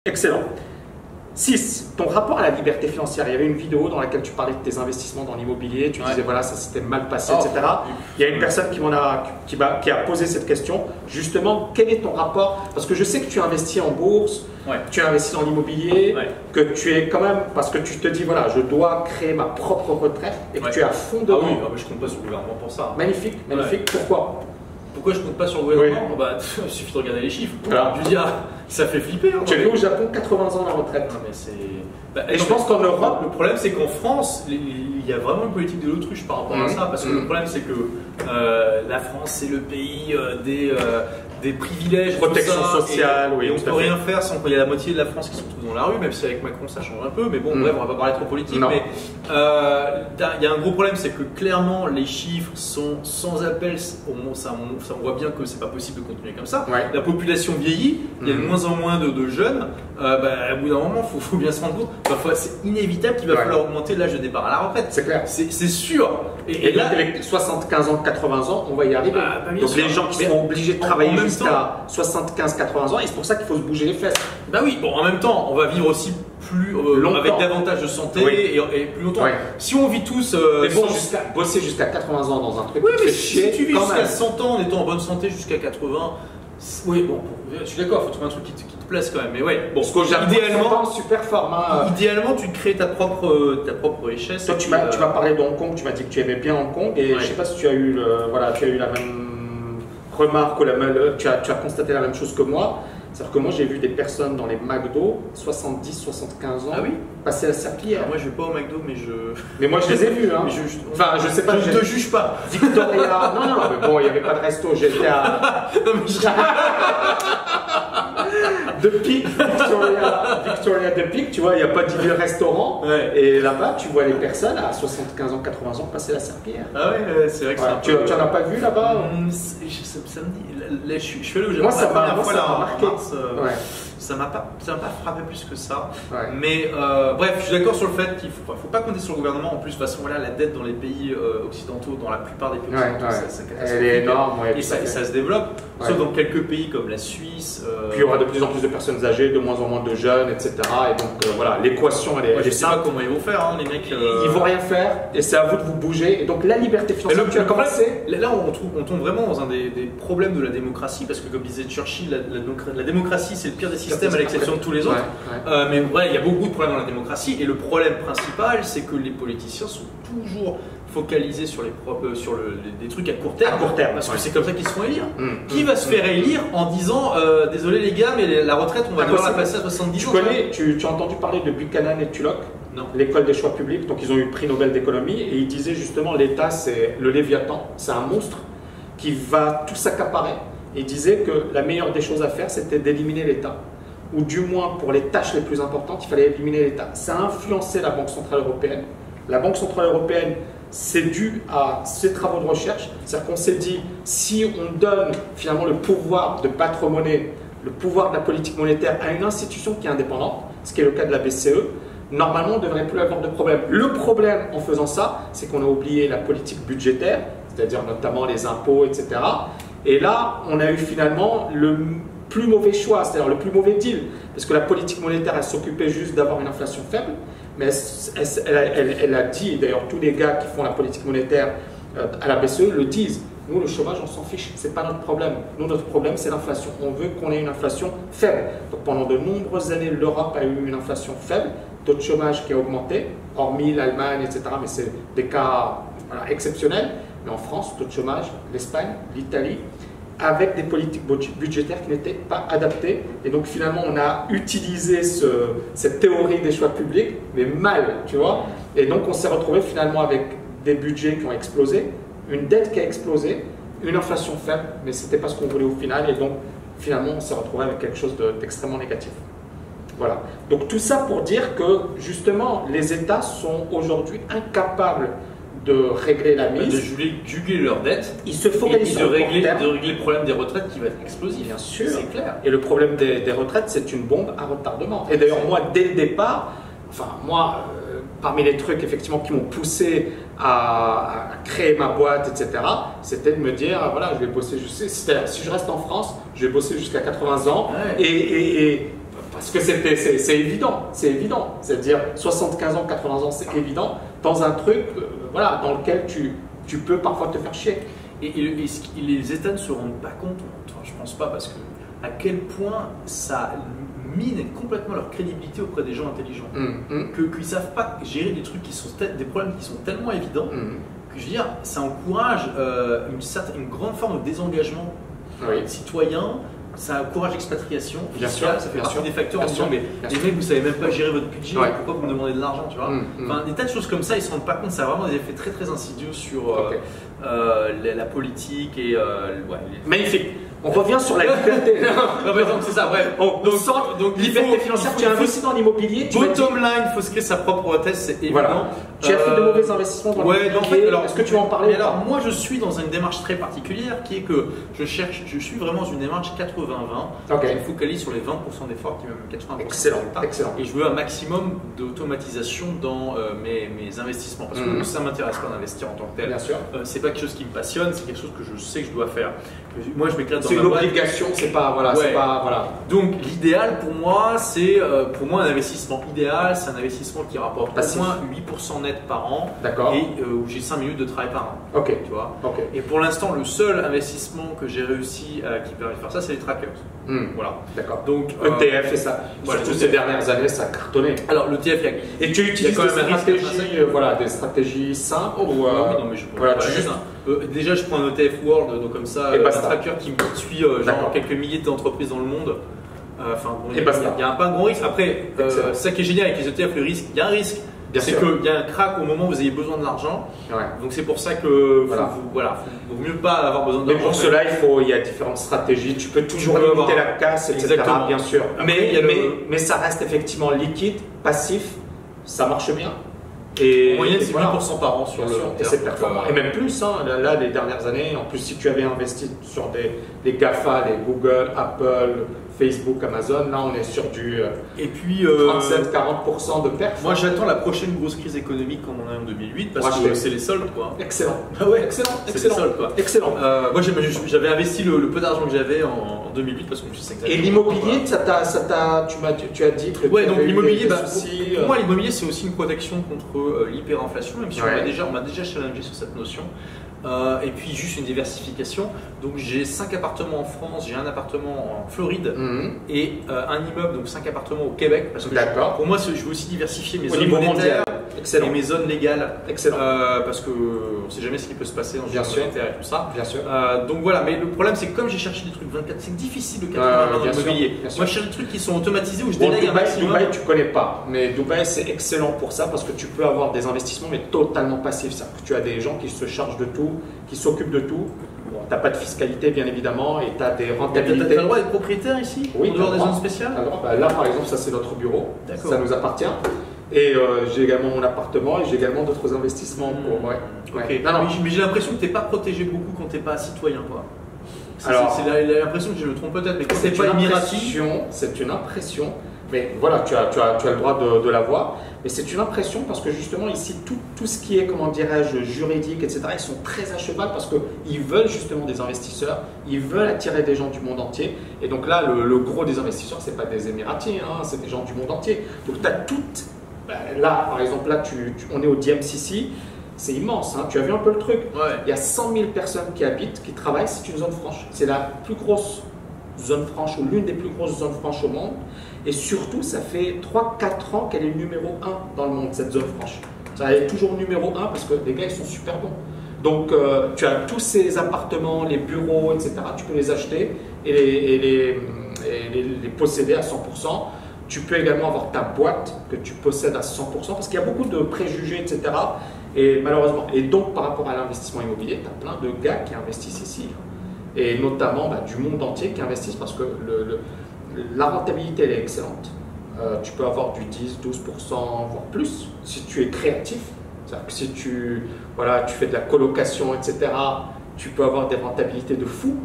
Excellent. 6. Ton rapport à la liberté financière. Il y avait une vidéo dans laquelle tu parlais de tes investissements dans l'immobilier, tu disais voilà, ça s'était mal passé, etc. Il y a une personne qui a posé cette question. Justement, quel est ton rapport? Parce que je sais que tu investis en bourse, tu investis dans l'immobilier, que tu es quand même, parce que tu te dis voilà, je dois créer ma propre retraite et que tu es à fond dedans. Ah oui, je compte pas sur le gouvernement pour ça. Magnifique, magnifique. Pourquoi? Pourquoi je compte pas sur le gouvernement? Il suffit de regarder les chiffres. Voilà. Je veux dire, ça fait flipper. Tu es venu au Japon, 80 ans la retraite. Non, mais c'est... et je pense qu'en Europe, le problème c'est qu'en France, il y a vraiment une politique de l'autruche par rapport à ça. Parce que le problème c'est que la France c'est le pays des privilèges, protection sociale, et on ne peut rien faire sans qu'il y ait la moitié de la France qui se retrouve dans la rue, même si avec Macron ça change un peu, mais bon, bref, on va pas parler trop politique, mais il y a un gros problème, c'est que clairement les chiffres sont sans appel, on voit bien que c'est pas possible de continuer comme ça. La population vieillit, il y a de moins en moins de jeunes, au bout d'un moment, il faut bien se rendre compte, c'est inévitable qu'il va falloir augmenter l'âge de départ à la retraite. C'est clair. C'est sûr. Et là, avec 75 ans, 80 ans, on va y arriver. Donc les gens qui seront obligés de travailler jusqu'à 75-80 ans, et c'est pour ça qu'il faut se bouger les fesses. Bah oui, bon, en même temps, on va vivre aussi plus avec davantage de santé et plus longtemps. Si on vit tous. Mais bon, bosser jusqu'à 80 ans dans un truc qui te fait chier, si tu vis jusqu'à 100 ans en étant en bonne santé jusqu'à 80, oui, bon, je suis d'accord, il faut trouver un truc qui te plaise quand même. Mais ouais, bon, parce que idéalement, super format. Idéalement, tu crées ta propre richesse. Toi, tu m'as parlé de Hong Kong, tu m'as dit que tu aimais bien Hong Kong, et je sais pas si tu as eu la même remarque ou tu as constaté la même chose que moi. C'est-à-dire que moi j'ai vu des personnes dans les McDo, 70-75 ans, passer à la serpillière. Moi je vais pas au McDo, mais moi je les ai vus. Hein. Enfin, je sais pas. Je te juge pas. Victoria. Non, mais bon, il n'y avait pas de resto. J'étais à. De Peak, Victoria de Peak, tu vois, il n'y a pas de restaurant. Et là-bas, tu vois les personnes à 75 ans, 80 ans passer la serpillière. Ah ouais, c'est vrai que tu n'en as pas vu là-bas? Ça me dit. Je suis allé au Japon. Moi, ça m'a marqué. Ça m'a pas frappé plus que ça. Mais bref, je suis d'accord sur le fait qu'il ne faut pas compter sur le gouvernement. En plus, de toute façon, la dette dans les pays occidentaux, dans la plupart des pays occidentaux, elle est énorme. Et ça se développe. Sauf dans quelques pays comme la Suisse. Puis il y aura de plus en plus de personnes âgées, de moins en moins de jeunes, etc. Et donc voilà, l'équation, elle est je sais pas comment ils vont faire, les mecs. Ils vont rien faire et c'est à vous de vous bouger. Et donc la liberté financière, tu as commencé. Là, on tombe vraiment dans un des problèmes de la démocratie, parce que comme disait Churchill, la démocratie c'est le pire des systèmes à l'exception de tous les autres. Mais il y a beaucoup de problèmes dans la démocratie, et le problème principal, c'est que les politiciens sont toujours focalisés sur des trucs à court terme, parce que c'est comme ça qu'ils se font élire. Qui va se faire élire en disant désolé les gars, mais la retraite on va devoir la passer à 70 ans? Tu as entendu parler de Buchanan et Tulloch? Non. L'école des choix publics. Donc ils ont eu le prix Nobel d'économie, et ils disaient justement l'État c'est le Léviathan, c'est un monstre qui va tout s'accaparer. Ils disaient que la meilleure des choses à faire, c'était d'éliminer l'État, ou du moins pour les tâches les plus importantes, il fallait éliminer l'État. Ça a influencé la Banque Centrale Européenne. La Banque Centrale Européenne, c'est dû à ses travaux de recherche. C'est-à-dire qu'on s'est dit, si on donne finalement le pouvoir de battre monnaie, le pouvoir de la politique monétaire à une institution qui est indépendante, ce qui est le cas de la BCE, normalement on ne devrait plus avoir de problème. Le problème en faisant ça, c'est qu'on a oublié la politique budgétaire, c'est-à-dire notamment les impôts, etc. Et là, on a eu finalement le plus mauvais choix, c'est-à-dire le plus mauvais deal, parce que la politique monétaire, elle s'occupait juste d'avoir une inflation faible, mais elle a dit, et d'ailleurs tous les gars qui font la politique monétaire à la BCE le disent, nous le chômage on s'en fiche, c'est pas notre problème, nous notre problème c'est l'inflation, on veut qu'on ait une inflation faible. Donc pendant de nombreuses années, l'Europe a eu une inflation faible, taux de chômage qui a augmenté, hormis l'Allemagne, etc., mais c'est des cas exceptionnels. Mais en France, taux de chômage, l'Espagne, l'Italie, avec des politiques budgétaires qui n'étaient pas adaptées. Et donc finalement, on a utilisé cette théorie des choix publics, mais mal, tu vois. Et donc on s'est retrouvé finalement avec des budgets qui ont explosé, une dette qui a explosé, une inflation faible, mais ce n'était pas ce qu'on voulait au final. Et donc finalement, on s'est retrouvé avec quelque chose d'extrêmement négatif. Voilà. Donc tout ça pour dire que justement, les États sont aujourd'hui incapables de régler la mise, de juguler leurs dettes, ils se focalisent sur de régler le problème des retraites qui va être explosif. Bien sûr, c'est clair. Et le problème des retraites, c'est une bombe à retardement. Et d'ailleurs, moi, dès le départ, parmi les trucs effectivement qui m'ont poussé à créer ma boîte, etc., c'était de me dire, voilà, je vais bosser, c'est-à-dire si je reste en France, je vais bosser jusqu'à 80 ans, et Parce que c'est évident, c'est évident. C'est-à-dire 75 ans, 80 ans, c'est évident, dans un truc voilà, dans lequel tu peux parfois te faire chier. Et les États ne se rendent pas compte, enfin, je pense pas, parce que à quel point ça mine complètement leur crédibilité auprès des gens intelligents. Qu'ils ne savent pas gérer des trucs des problèmes qui sont tellement évidents que je veux dire, ça encourage une grande forme de désengagement citoyen. Ça encourage l'expatriation fiscale, ça fait partie des facteurs en disant mais les mecs vous savez même pas gérer votre budget, pourquoi vous me demandez de l'argent, tu vois. Enfin, des tas de choses comme ça, ils se rendent pas compte, ça a vraiment des effets très très insidieux sur la politique et magnifique. On revient sur la liberté. Donc c'est ça, bref. Donc liberté financière, tu investis dans l'immobilier. Bottom line, il faut se créer sa propre thèse, c'est évident. Voilà. Tu as fait de mauvais investissements dans l'immobilier. Alors, est-ce que tu vas en parler? Alors, moi, je suis dans une démarche très particulière qui est que je suis vraiment dans une démarche 80-20. Je me focalise sur les 20% d'efforts, qui même 80%. Excellent. Et je veux un maximum d'automatisation dans mes investissements. Parce que ça ne m'intéresse pas d'investir en tant que tel. Bien sûr. C'est pas quelque chose qui me passionne, c'est quelque chose que je sais que je dois faire. Moi, je m'éclate dans c'est une obligation, c'est pas voilà. Donc l'idéal pour moi, c'est un investissement idéal, c'est un investissement qui rapporte au moins 8% net par an. D'accord. Et où j'ai 5 minutes de travail par an. Tu vois. Et pour l'instant, le seul investissement que j'ai réussi qui permet de faire ça, c'est les trackers. Voilà. D'accord. Donc ETF et ça. Surtout ces dernières années, ça a cartonné. Alors l'ETF, et tu utilises des stratégies simples ou non mais je déjà je prends un ETF World, donc comme ça, un tracker qui suit genre quelques milliers d'entreprises dans le monde. Enfin, il n'y a pas un gros risque. Après, ça qui est génial avec les ETF, le risque, il y a un risque. C'est qu'il y a un crack au moment où vous avez besoin de l'argent. Donc c'est pour ça que vaut mieux pas avoir besoin d'argent. Mais pour cela, il y a différentes stratégies. Tu peux toujours limiter la casse, etc. Exactement. Bien sûr. Mais ça reste effectivement liquide, passif, ça marche bien. En moyenne, c'est 8% par an sur le long terme. Et même plus, hein, là, les dernières années, en plus, si tu avais investi sur des GAFA, des Google, Apple, Facebook, Amazon, là, on est sur du 37-40% de perf. Moi, j'attends la prochaine grosse crise économique comme on a eu en 2008 parce que c'est les soldes, quoi. Excellent. Excellent. C'est les soldes, quoi. Excellent. Moi, j'avais investi le peu d'argent que j'avais en 2008 parce que je me suis exactement. Et l'immobilier, tu as dit que donc l'immobilier, pour moi, l'immobilier, c'est aussi une protection contre l'hyperinflation, même si on m'a déjà challengé sur cette notion. Et puis juste une diversification. Donc j'ai 5 appartements en France, j'ai un appartement en Floride et un immeuble, donc 5 appartements au Québec. Parce que pour moi, je veux aussi diversifier mes zones monétaires et mes zones légales. Parce qu'on ne sait jamais ce qui peut se passer dans une zone monétaire et tout ça. Bien sûr. Donc voilà, mais le problème c'est que comme j'ai cherché des trucs 24, c'est difficile de 80 dans l'immobilier. Moi je cherche des trucs qui sont automatisés où je délègue un maximum. Dubaï, tu connais pas, mais Dubaï c'est excellent pour ça parce que tu peux avoir des investissements mais totalement passifs. C'est-à-dire que tu as des gens qui se chargent de tout, qui s'occupent de tout. Bon, tu n'as pas de fiscalité bien évidemment et tu as des rentabilités. Tu as le droit d'être propriétaire ici? Oui, en dehors des zones spéciales? Là par exemple, ça c'est notre bureau, ça nous appartient. Et j'ai également mon appartement et j'ai également d'autres investissements. Mais j'ai l'impression que tu n'es pas protégé beaucoup quand tu n'es pas citoyen, quoi. C'est l'impression que je me trompe peut-être, mais c'est pas émiratif. C'est une impression. Mais voilà, tu as le droit de l'avoir. Mais c'est une impression parce que justement ici, tout ce qui est, comment dirais-je, juridique, etc., ils sont très à cheval parce qu'ils veulent justement des investisseurs, ils veulent attirer des gens du monde entier. Et donc là, le gros des investisseurs, ce n'est pas des Émiratis, hein, c'est des gens du monde entier. Donc tu as toutes. Là, par exemple, on est au DMCC. C'est immense, hein. Tu as vu un peu le truc. Il y a 100 000 personnes qui habitent, qui travaillent, c'est une zone franche. C'est la plus grosse zone franche ou l'une des plus grosses zones franches au monde. Et surtout, ça fait 3-4 ans qu'elle est numéro 1 dans le monde, cette zone franche. Elle est toujours numéro 1 parce que les gars, ils sont super bons. Donc, tu as tous ces appartements, les bureaux, etc. Tu peux les acheter et les posséder à 100%. Tu peux également avoir ta boîte que tu possèdes à 100% parce qu'il y a beaucoup de préjugés, etc. Et malheureusement, et donc par rapport à l'investissement immobilier, tu as plein de gars qui investissent ici. Et notamment du monde entier qui investissent parce que la rentabilité elle est excellente. Tu peux avoir du 10-12%, voire plus, si tu es créatif. C'est-à-dire que si tu fais de la colocation, etc., tu peux avoir des rentabilités de fou.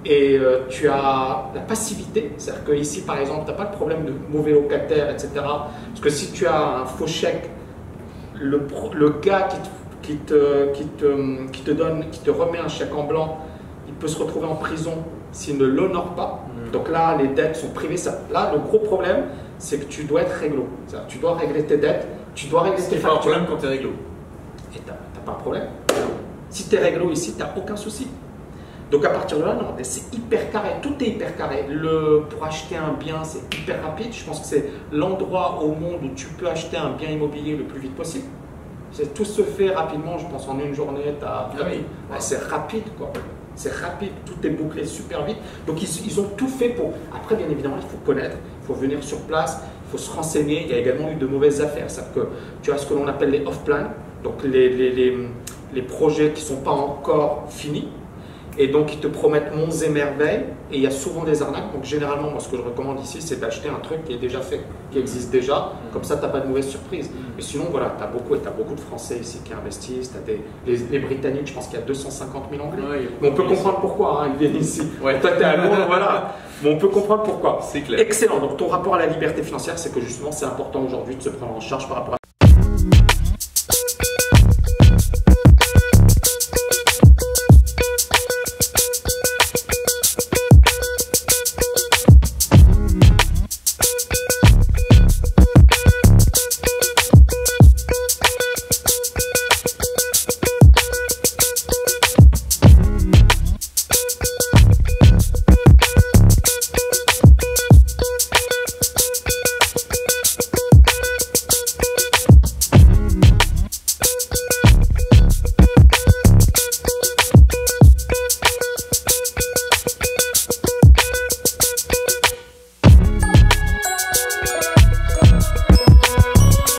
Et tu as la passivité, c'est-à-dire qu'ici par exemple, tu n'as pas de problème de mauvais locataires, etc. Parce que si tu as un faux chèque, le gars qui te remet un chèque en blanc, il peut se retrouver en prison s'il ne l'honore pas, donc là, les dettes sont privées. Là, le gros problème, c'est que tu dois être réglo. Tu dois régler tes dettes, tu dois régler tes factures. C'est pas un problème quand tu es réglo. Et tu n'as pas un problème. Si tu es réglo ici, tu n'as aucun souci. Donc à partir de là, non, c'est hyper carré, tout est hyper carré. Pour acheter un bien, c'est hyper rapide. Je pense que c'est l'endroit au monde où tu peux acheter un bien immobilier le plus vite possible. Tout se fait rapidement, je pense en une journée, c'est rapide quoi. C'est rapide, tout est bouclé super vite. Donc ils ont tout fait pour. Après, bien évidemment, il faut connaître, il faut venir sur place, il faut se renseigner. Il y a également eu de mauvaises affaires. C'est-à-dire que tu as ce que l'on appelle les off-plan, donc les projets qui ne sont pas encore finis. Et donc, ils te promettent monts et merveilles, et il y a souvent des arnaques. Donc, généralement, moi, ce que je recommande ici, c'est d'acheter un truc qui est déjà fait, qui existe déjà. Comme ça, tu n'as pas de mauvaise surprise. Mais sinon, voilà, tu as beaucoup de Français ici qui investissent. Les Britanniques, je pense qu'il y a 250 000 Anglais. Ouais, mais on peut comprendre pourquoi, hein, ils viennent ici. Ouais. Toi, tu es à Londres, voilà. Mais on peut comprendre pourquoi. C'est clair. Excellent. Donc, ton rapport à la liberté financière, c'est que justement, c'est important aujourd'hui de se prendre en charge par rapport à